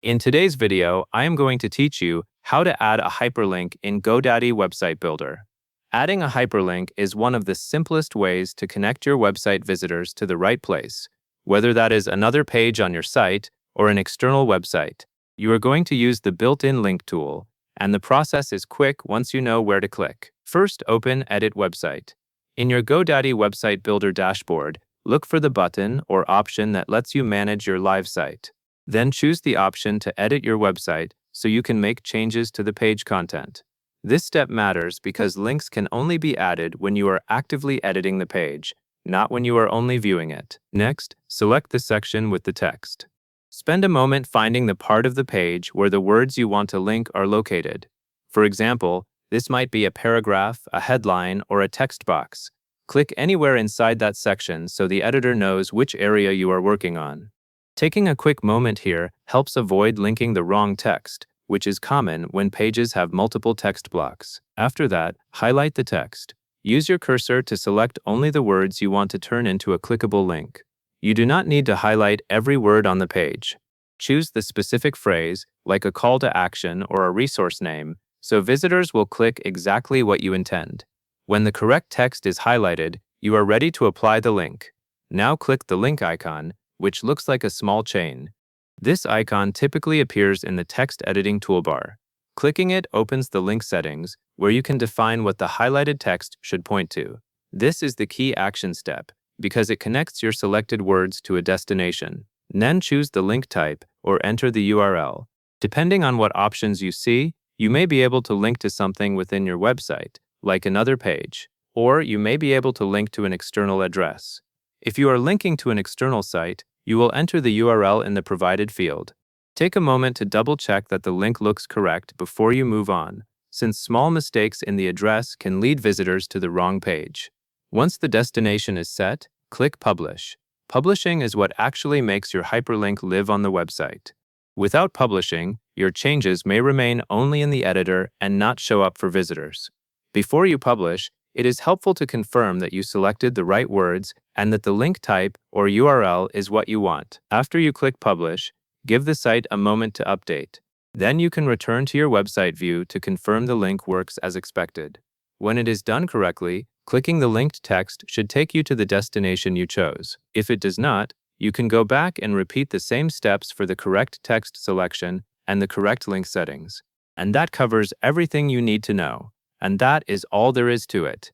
In today's video, I am going to teach you how to add a hyperlink in Godaddy Website Builder. Adding a hyperlink is one of the simplest ways to connect your website visitors to the right place, whether that is another page on your site or an external website. You are going to use the built-in link tool, and the process is quick once you know where to click. First, open Edit Website. In your Godaddy Website Builder dashboard, look for the button or option that lets you manage your live site. Then choose the option to edit your website so you can make changes to the page content. This step matters because links can only be added when you are actively editing the page, not when you are only viewing it. Next, select the section with the text. Spend a moment finding the part of the page where the words you want to link are located. For example, this might be a paragraph, a headline, or a text box. Click anywhere inside that section so the editor knows which area you are working on. Taking a quick moment here helps avoid linking the wrong text, which is common when pages have multiple text blocks. After that, highlight the text. Use your cursor to select only the words you want to turn into a clickable link. You do not need to highlight every word on the page. Choose the specific phrase, like a call to action or a resource name, so visitors will click exactly what you intend. When the correct text is highlighted, you are ready to apply the link. Now click the link icon, which looks like a small chain. This icon typically appears in the text editing toolbar. Clicking it opens the link settings, where you can define what the highlighted text should point to. This is the key action step, because it connects your selected words to a destination. Then choose the link type or enter the URL. Depending on what options you see, you may be able to link to something within your website, like another page, or you may be able to link to an external address. If you are linking to an external site, you will enter the URL in the provided field. Take a moment to double-check that the link looks correct before you move on, since small mistakes in the address can lead visitors to the wrong page. Once the destination is set, click Publish. Publishing is what actually makes your hyperlink live on the website. Without publishing, your changes may remain only in the editor and not show up for visitors. Before you publish, it is helpful to confirm that you selected the right words and that the link type or URL is what you want. After you click Publish, give the site a moment to update. Then you can return to your website view to confirm the link works as expected. When it is done correctly, clicking the linked text should take you to the destination you chose. If it does not, you can go back and repeat the same steps for the correct text selection and the correct link settings. And that covers everything you need to know. And that is all there is to it.